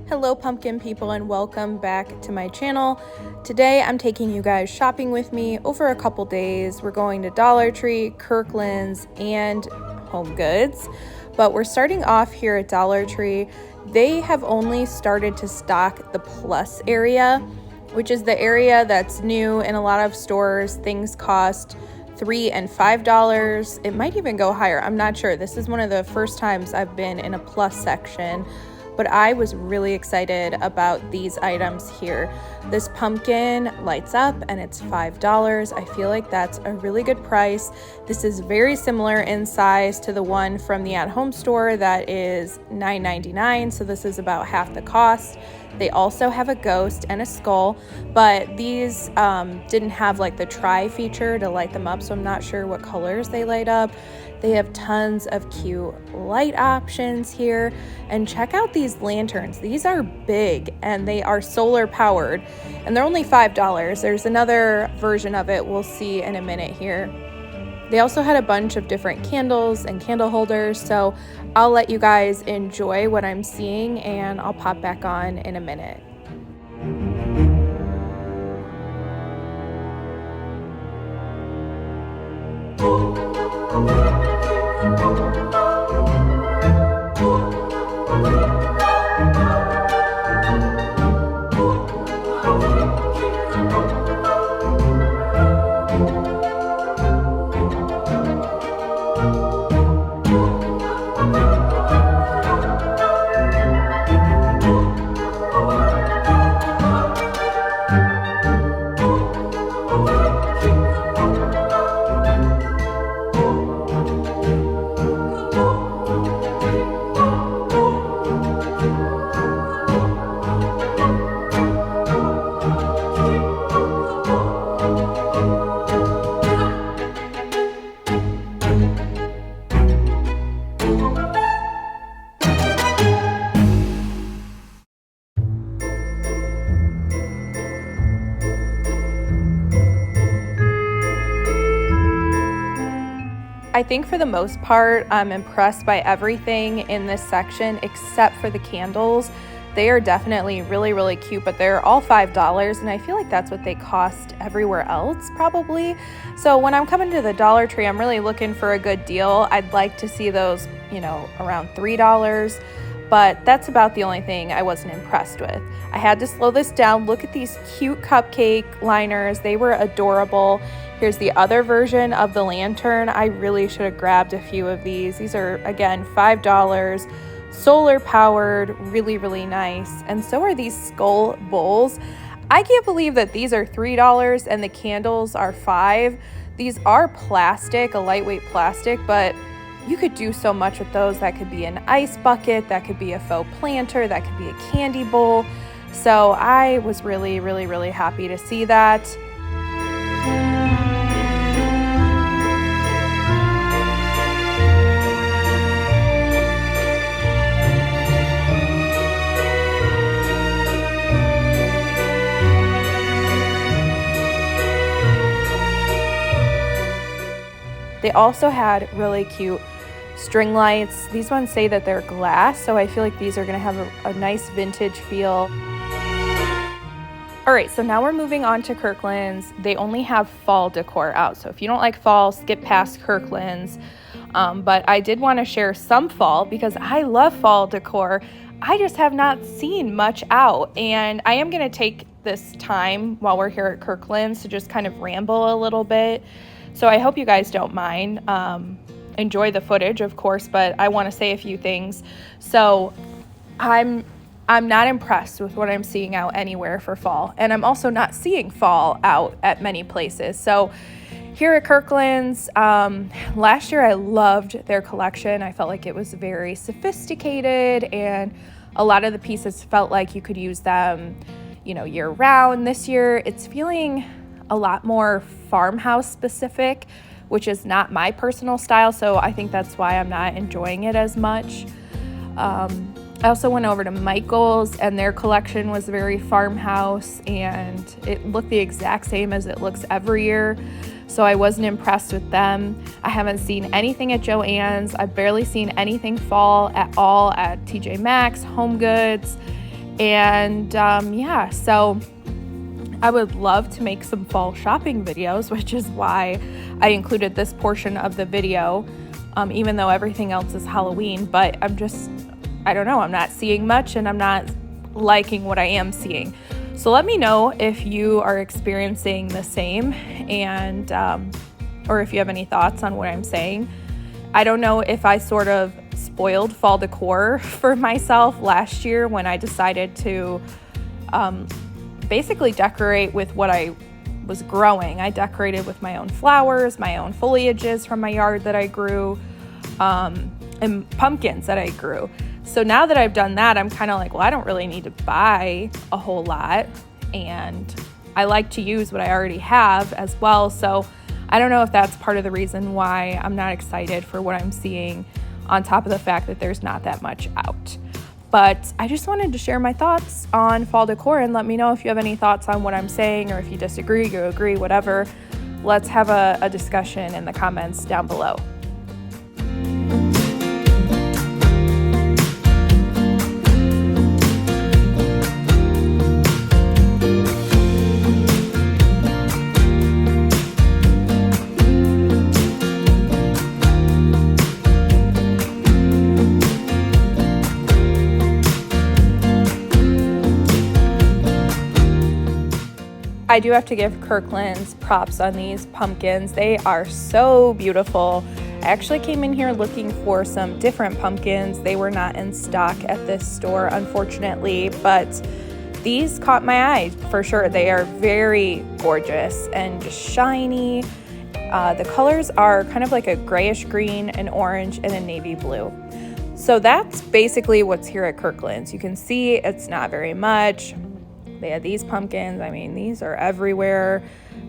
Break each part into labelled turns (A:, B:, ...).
A: Hello pumpkin people and welcome back to my channel. Today I'm taking you guys shopping with me over a couple days. We're going to Dollar Tree, Kirklands, and Homegoods. But we're starting off here at Dollar Tree. They have only started to stock the plus area, which is the area that's new in a lot of stores. Things cost $3 and $5. It might even go higher. I'm not sure. This is one of the first times I've been in a plus section. But I was really excited about these items here. This pumpkin lights up and it's $5. I feel like that's a really good price. This is very similar in size to the one from the at-home store that is $9.99, so this is about half the cost. They also have a ghost and a skull, but these didn't have like the try feature to light them up, so I'm not sure what colors they light up. They have tons of cute light options here, and check out these lanterns. These are big and they are solar powered and they're only $5. There's another version of it we'll see in a minute here. They also had a bunch of different candles and candle holders, so I'll let you guys enjoy what I'm seeing and I'll pop back on in a minute. I think for the most part, I'm impressed by everything in this section except for the candles. They are definitely really, really cute, but they're all $5, and I feel like that's what they cost everywhere else probably. So when I'm coming to the Dollar Tree, I'm really looking for a good deal. I'd like to see those, around $3, but that's about the only thing I wasn't impressed with. I had to slow this down. Look at these cute cupcake liners. They were adorable. Here's the other version of the lantern. I really should have grabbed a few of these. These are, again, $5, solar powered, really, really nice. And so are these skull bowls. I can't believe that these are $3 and the candles are $5. These are plastic, a lightweight plastic, but you could do so much with those. That could be an ice bucket, that could be a faux planter, that could be a candy bowl. So I was really, really, really happy to see that. They also had really cute string lights. These ones say that they're glass, so I feel like these are gonna have a nice vintage feel. All right, so now we're moving on to Kirklands. They only have fall decor out, so if you don't like fall, skip past Kirklands. But I did want to share some fall because I love fall decor. I just have not seen much out, and I am gonna take this time while we're here at Kirklands to just kind of ramble a little bit. So I hope you guys don't mind. Enjoy the footage, of course, but I want to say a few things. So I'm not impressed with what I'm seeing out anywhere for fall, and I'm also not seeing fall out at many places. So here at Kirklands, last year I loved their collection. I felt like it was very sophisticated, and a lot of the pieces felt like you could use them, year round. This year it's feeling a lot more farmhouse specific, which is not my personal style, so I think that's why I'm not enjoying it as much. I also went over to Michael's, and their collection was very farmhouse, and it looked the exact same as it looks every year, so I wasn't impressed with them. I haven't seen anything at Joann's. I've barely seen anything fall at all at TJ Maxx, Homegoods, And yeah, so I would love to make some fall shopping videos, which is why I included this portion of the video, even though everything else is Halloween. But I don't know, I'm not seeing much and I'm not liking what I am seeing. So let me know if you are experiencing the same, and or if you have any thoughts on what I'm saying. I don't know if I sort of spoiled fall decor for myself last year when I decided to basically decorate with what I was growing. I decorated with my own flowers, my own foliages from my yard that I grew, and pumpkins that I grew. So now that I've done that, I'm kind of like, well, I don't really need to buy a whole lot, and I like to use what I already have as well. So I don't know if that's part of the reason why I'm not excited for what I'm seeing, on top of the fact that there's not that much out. But I just wanted to share my thoughts on fall decor, and let me know if you have any thoughts on what I'm saying, or if you disagree, you agree, whatever. Let's have a discussion in the comments down below. I do have to give Kirklands props on these pumpkins. They are so beautiful. I actually came in here looking for some different pumpkins. They were not in stock at this store, unfortunately, but these caught my eye for sure. They are very gorgeous and just shiny. The colors are kind of like a grayish green, an orange, and a navy blue. So that's basically what's here at Kirklands. You can see it's not very much. They had these pumpkins. I mean, these are everywhere.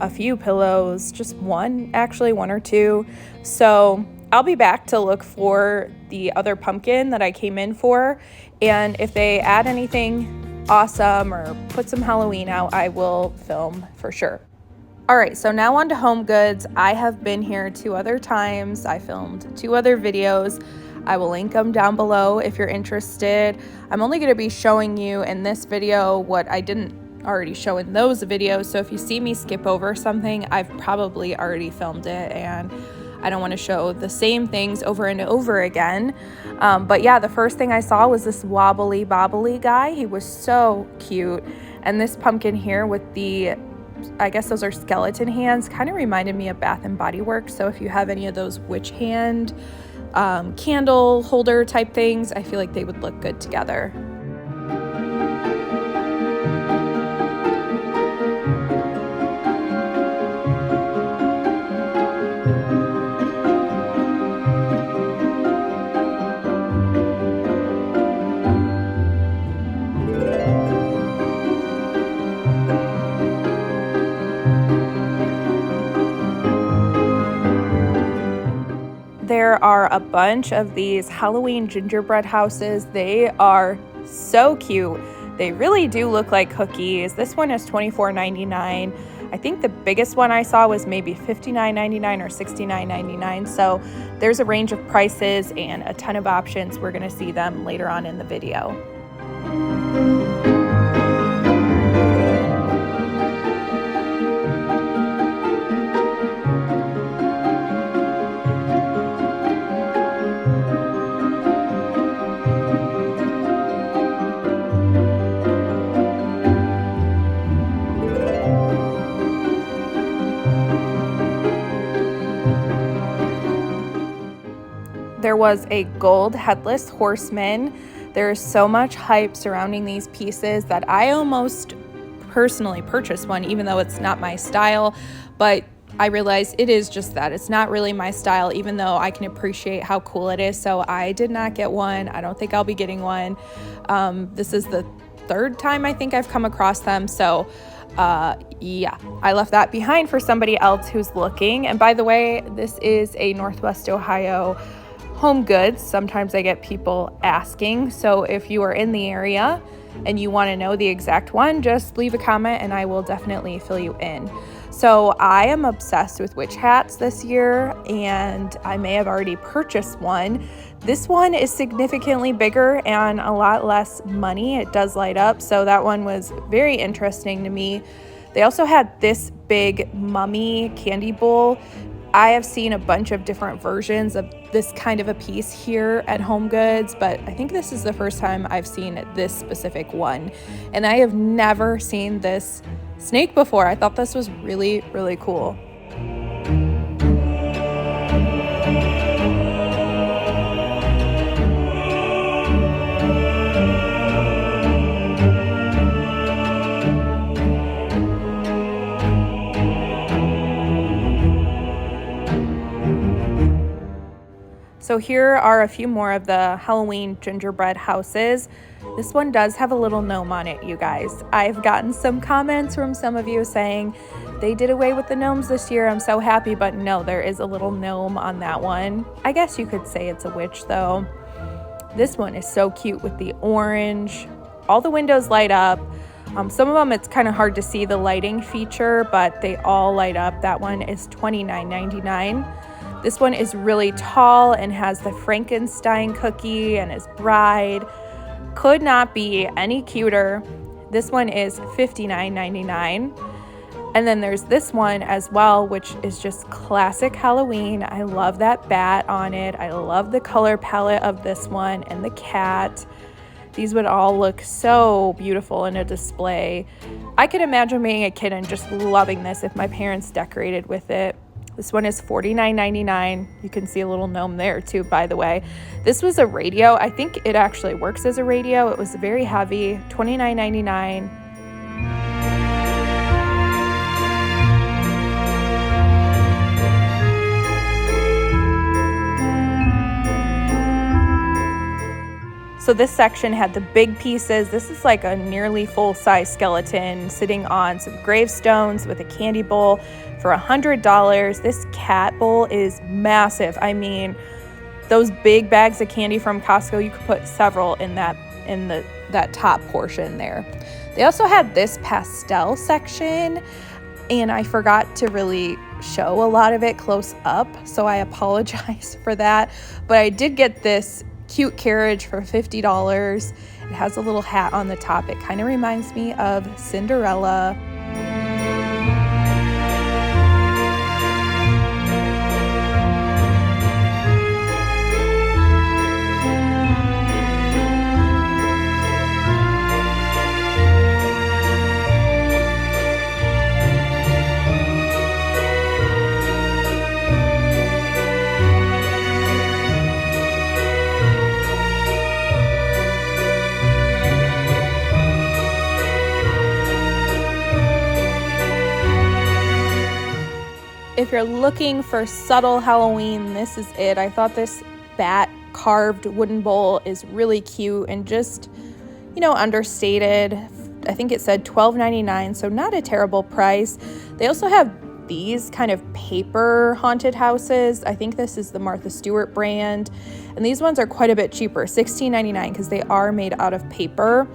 A: A few pillows, just one or two. So I'll be back to look for the other pumpkin that I came in for. And if they add anything awesome or put some Halloween out, I will film for sure. All right, so now on to Homegoods. I have been here 2 other times. I filmed 2 other videos. I will link them down below if you're interested. I'm only going to be showing you in this video what I didn't already show in those videos. So if you see me skip over something, I've probably already filmed it, and I don't want to show the same things over and over again. But yeah, the first thing I saw was this wobbly bobbly guy. He was so cute. And this pumpkin here with the, I guess those are skeleton hands, kind of reminded me of Bath and Body Works. So if you have any of those witch hand candle holder type things, I feel like they would look good together. There are a bunch of these Halloween gingerbread houses. They are so cute. They really do look like cookies. This one is $24.99. I think the biggest one I saw was maybe $59.99 or $69.99. So there's a range of prices and a ton of options. We're going to see them later on in the video. There was a gold headless horseman. There's so much hype surrounding these pieces that I almost personally purchased one, even though it's not my style. But I realized it is just that. It's not really my style, even though I can appreciate how cool it is. So I did not get one. I don't think I'll be getting one. This is the 3rd time I think I've come across them. So yeah, I left that behind for somebody else who's looking. And by the way, this is a Northwest Ohio Homegoods. Sometimes I get people asking. So if you are in the area and you want to know the exact one, just leave a comment and I will definitely fill you in. So I am obsessed with witch hats this year, and I may have already purchased one. This one is significantly bigger and a lot less money. It does light up, so that one was very interesting to me. They also had this big mummy candy bowl. I have seen a bunch of different versions of this kind of a piece here at Homegoods, but I think this is the first time I've seen this specific one. And I have never seen this snake before. I thought this was really, really cool. So here are a few more of the Halloween gingerbread houses. This one does have a little gnome on it, you guys. I've gotten some comments from some of you saying they did away with the gnomes this year. I'm so happy, but no, there is a little gnome on that one. I guess you could say it's a witch though. This one is so cute with the orange. All the windows light up. Some of them it's kind of hard to see the lighting feature, but they all light up. That one is $29.99. This one is really tall and has the Frankenstein cookie and his bride. Could not be any cuter. This one is $59.99. And then there's this one as well, which is just classic Halloween. I love that bat on it. I love the color palette of this one and the cat. These would all look so beautiful in a display. I could imagine being a kid and just loving this if my parents decorated with it. This one is $49.99. You can see a little gnome there too, by the way. This was a radio. I think it actually works as a radio. It was very heavy, $29.99. So this section had the big pieces. This is like a nearly full-size skeleton sitting on some gravestones with a candy bowl for $100. This cat bowl is massive. I mean, those big bags of candy from Costco, you could put several in that top portion there. They also had this pastel section, and I forgot to really show a lot of it close up, so I apologize for that. But I did get this cute carriage for $50. It has a little hat on the top. It kind of reminds me of Cinderella. If you're looking for subtle Halloween, this is it. I thought this bat carved wooden bowl is really cute and just, understated. I think it said $12.99, so not a terrible price. They also have these kind of paper haunted houses. I think this is the Martha Stewart brand. And these ones are quite a bit cheaper, $16.99, because they are made out of paper.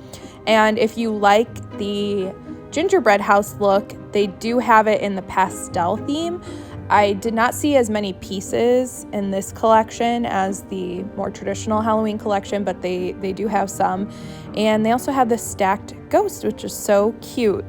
A: And if you like the gingerbread house look, they do have it in the pastel theme. I did not see as many pieces in this collection as the more traditional Halloween collection, but they do have some. And they also have the stacked ghost, which is so cute.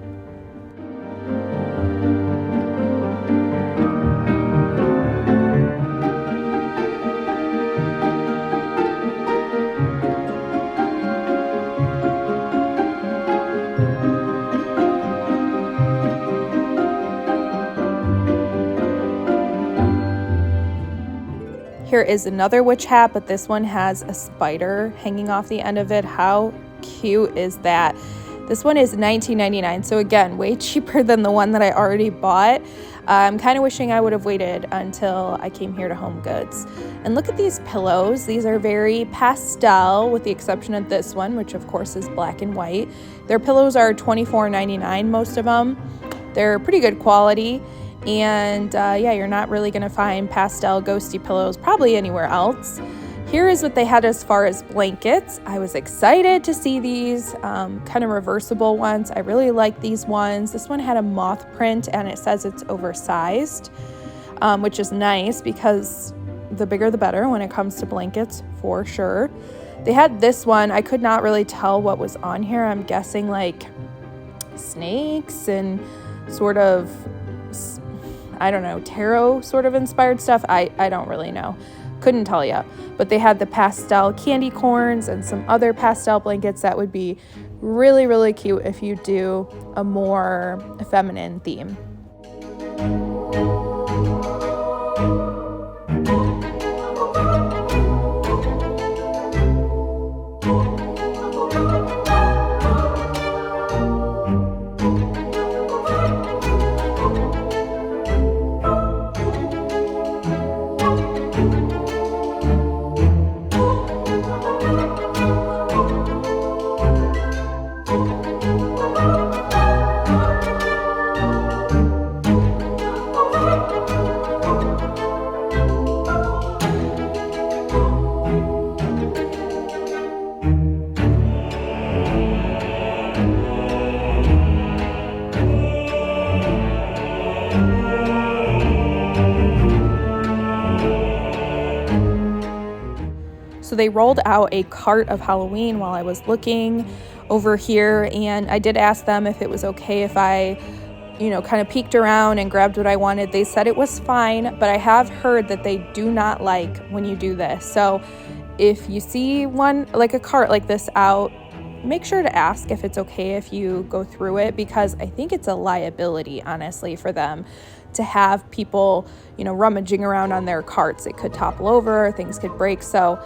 A: Here is another witch hat, but this one has a spider hanging off the end of it. How cute is that? This one is $19.99, so again, way cheaper than the one that I already bought. I'm kind of wishing I would have waited until I came here to Homegoods. And look at these pillows. These are very pastel, with the exception of this one, which of course is black and white. Their pillows are $24.99, most of them. They're pretty good quality. And yeah, you're not really going to find pastel ghosty pillows probably anywhere else. here is what they had as far as blankets. I was excited to see these kind of reversible ones. I really like these ones. This one had a moth print and it says it's oversized, which is nice because the bigger the better when it comes to blankets, for sure. They had this one. I could not really tell what was on here. I'm guessing like snakes and sort of, I don't know, tarot sort of inspired stuff. I don't really know. Couldn't tell you. But they had the pastel candy corns and some other pastel blankets that would be really, really cute if you do a more feminine theme. So they rolled out a cart of Halloween while I was looking over here, and I did ask them if it was okay if I, kind of peeked around and grabbed what I wanted. They said it was fine, but I have heard that they do not like when you do this. So if you see one, like a cart like this out, make sure to ask if it's okay if you go through it, because I think it's a liability, honestly, for them to have people, rummaging around on their carts. It could topple over, things could break. So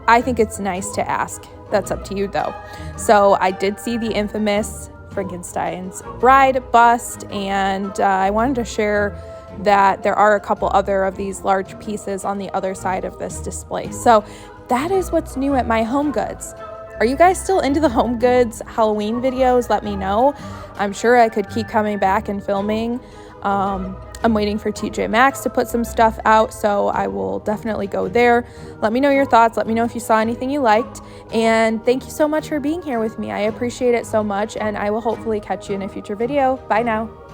A: I think it's nice to ask. That's up to you though. So I did see the infamous Frankenstein's bride bust, and I wanted to share that there are a couple other of these large pieces on the other side of this display. So that is what's new at my Homegoods. Are you guys still into the Homegoods Halloween videos? Let me know. I'm sure I could keep coming back and filming. I'm waiting for TJ Maxx to put some stuff out, so I will definitely go there. Let me know your thoughts. Let me know if you saw anything you liked. And thank you so much for being here with me. I appreciate it so much, and I will hopefully catch you in a future video. Bye now.